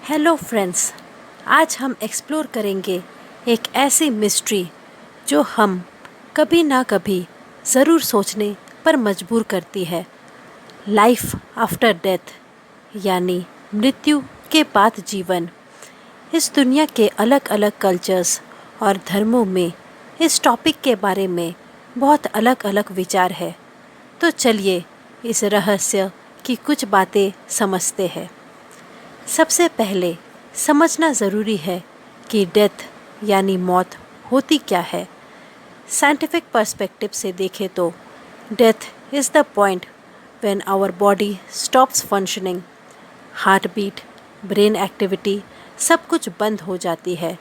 Hello friends, आज हम explore करेंगे एक ऐसी मिस्ट्री जो हम कभी ना कभी ज़रूर सोचने पर मजबूर करती है। लाइफ आफ्टर डेथ यानी मृत्यु के बाद जीवन। इस दुनिया के अलग अलग कल्चर्स और धर्मों में इस टॉपिक के बारे में बहुत अलग अलग विचार है। तो चलिए इस रहस्य की कुछ बातें समझते हैं। सबसे पहले समझना ज़रूरी है कि डेथ यानी मौत होती क्या है। साइंटिफिक पर्सपेक्टिव से देखें तो death is the point when our body stops functioning, heartbeat, brain activity सब कुछ बंद हो जाती है।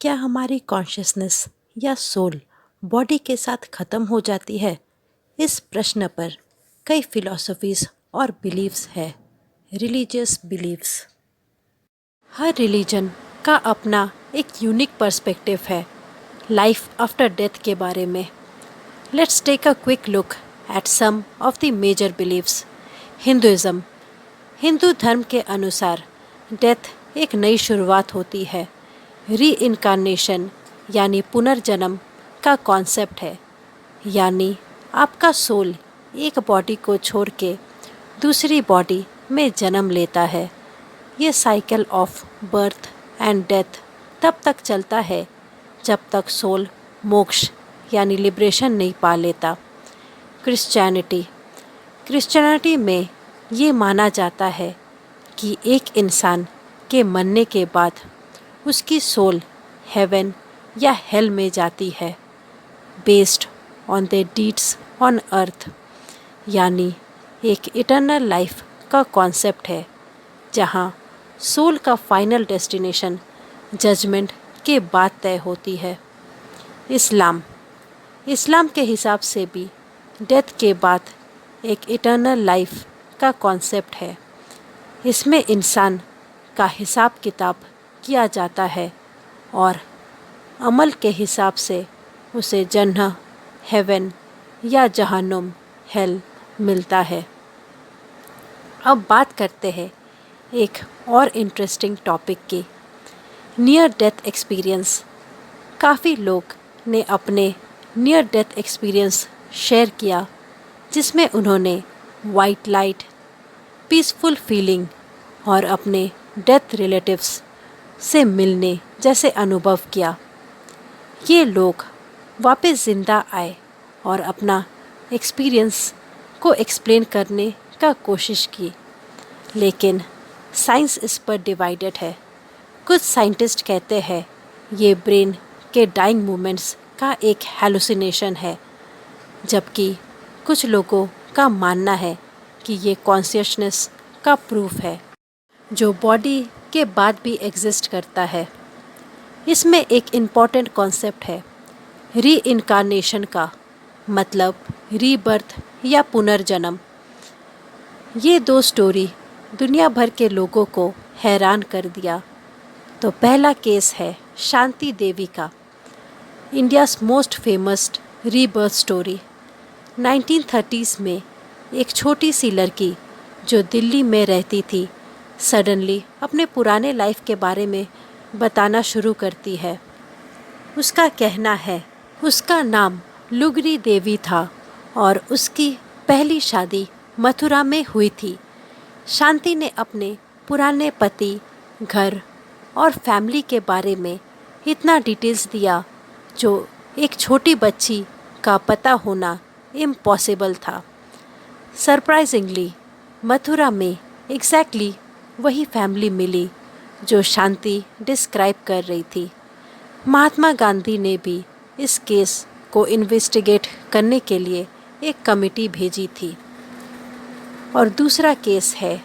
क्या हमारी कॉन्शियसनेस या सोल बॉडी के साथ ख़त्म हो जाती है? इस प्रश्न पर कई फिलॉसफीज़ और बिलीव्स है। रिलीजियस बिलीव्स, हर रिलीजन का अपना एक यूनिक पर्सपेक्टिव है लाइफ आफ्टर डेथ के बारे में। Let's take a quick look at some of the major beliefs. Hinduism, Hindu धर्म के अनुसार डेथ एक नई शुरुआत होती है। रीइनकार्नेशन यानी पुनर्जन्म का कॉन्सेप्ट है, यानी आपका सोल एक बॉडी को छोड़ के दूसरी बॉडी में जन्म लेता है। ये cycle of birth and death तब तक चलता है जब तक सोल मोक्ष यानी लिबरेशन नहीं पा लेता। क्रिश्चियनिटी में ये माना जाता है कि एक इंसान के मरने के बाद उसकी सोल हेवन या हेल में जाती है, based on the deeds on earth, यानी एक इटर्नल लाइफ का कॉन्सेप्ट है जहाँ सोल का फाइनल डेस्टिनेशन जजमेंट के बाद तय होती है। इस्लाम के हिसाब से भी डेथ के बाद एक इटर्नल लाइफ का कॉन्सेप्ट है। इसमें इंसान का हिसाब किताब किया जाता है और अमल के हिसाब से उसे जन्नत, हेवन या जहन्नुम, हेल मिलता है। अब बात करते हैं एक और इंटरेस्टिंग टॉपिक की, नियर डेथ एक्सपीरियंस। काफ़ी लोग ने अपने नियर डेथ एक्सपीरियंस शेयर किया जिसमें उन्होंने वाइट लाइट, पीसफुल फीलिंग और अपने डेथ रिलेटिव्स से मिलने जैसे अनुभव किया। ये लोग वापस ज़िंदा आए और अपना एक्सपीरियंस को एक्सप्लेन करने का कोशिश की, लेकिन साइंस इस पर डिवाइडेड है। कुछ साइंटिस्ट कहते हैं ये ब्रेन के डाइंग मूवमेंट्स का एक हैलुसिनेशन है, जबकि कुछ लोगों का मानना है कि ये कॉन्शियसनेस का प्रूफ है जो बॉडी के बाद भी एग्जिस्ट करता है। इसमें एक इम्पॉर्टेंट कॉन्सेप्ट है रीइनकार्नेशन का, मतलब रीबर्थ या पुनर्जन्म। ये दो स्टोरी दुनिया भर के लोगों को हैरान कर दिया। तो पहला केस है शांति देवी का, India's most famous rebirth story. 1930s में एक छोटी सी लड़की जो दिल्ली में रहती थी सडनली अपने पुराने लाइफ के बारे में बताना शुरू करती है। उसका कहना है उसका नाम लुगरी देवी था और उसकी पहली शादी मथुरा में हुई थी। शांति ने अपने पुराने पति, घर और फैमिली के बारे में इतना डिटेल्स दिया जो एक छोटी बच्ची का पता होना इम्पॉसिबल था। सरप्राइजिंगली मथुरा में एग्जैक्टली वही फैमिली मिली जो शांति डिस्क्राइब कर रही थी। महात्मा गांधी ने भी इस केस को इन्वेस्टिगेट करने के लिए एक कमिटी भेजी थी। और दूसरा केस है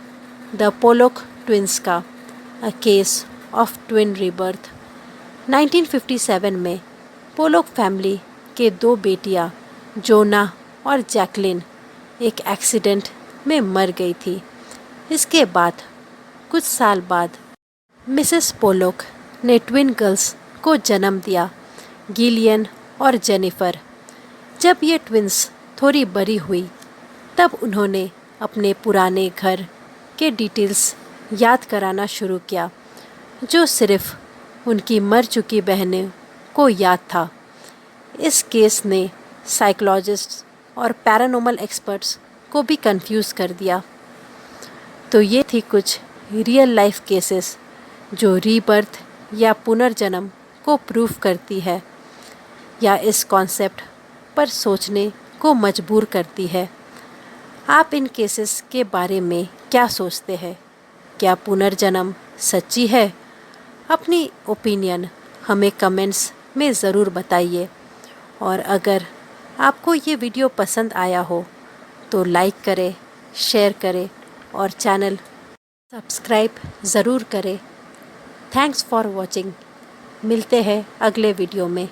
द पोलोक ट्विंस का, a case of twin rebirth. 1957 में पोलोक फैमिली के दो बेटियां जोना और जैकलिन एक एक्सीडेंट में मर गई थी। इसके बाद कुछ साल बाद मिसेस पोलोक ने ट्विन गर्ल्स को जन्म दिया, गिलियन और जेनिफर। जब ये ट्विंस थोड़ी बड़ी हुई तब उन्होंने अपने पुराने घर के डिटेल्स याद कराना शुरू किया, जो सिर्फ उनकी मर चुकी बहनें को याद था। इस केस ने साइकोलॉजिस्ट्स और पैरानॉर्मल एक्सपर्ट्स को भी कंफ्यूज कर दिया। तो ये थी कुछ रियल लाइफ केसेस जो रीबर्थ या पुनर्जन्म को प्रूव करती है या इस कॉन्सेप्ट पर सोचने को मजबूर करती है। आप इन केसेस के बारे में क्या सोचते हैं? क्या पुनर्जन्म सच्ची है? अपनी ओपिनियन हमें कमेंट्स में ज़रूर बताइए। और अगर आपको ये वीडियो पसंद आया हो तो लाइक करें, शेयर करें और चैनल सब्सक्राइब ज़रूर करें। Thanks for watching. मिलते हैं अगले वीडियो में।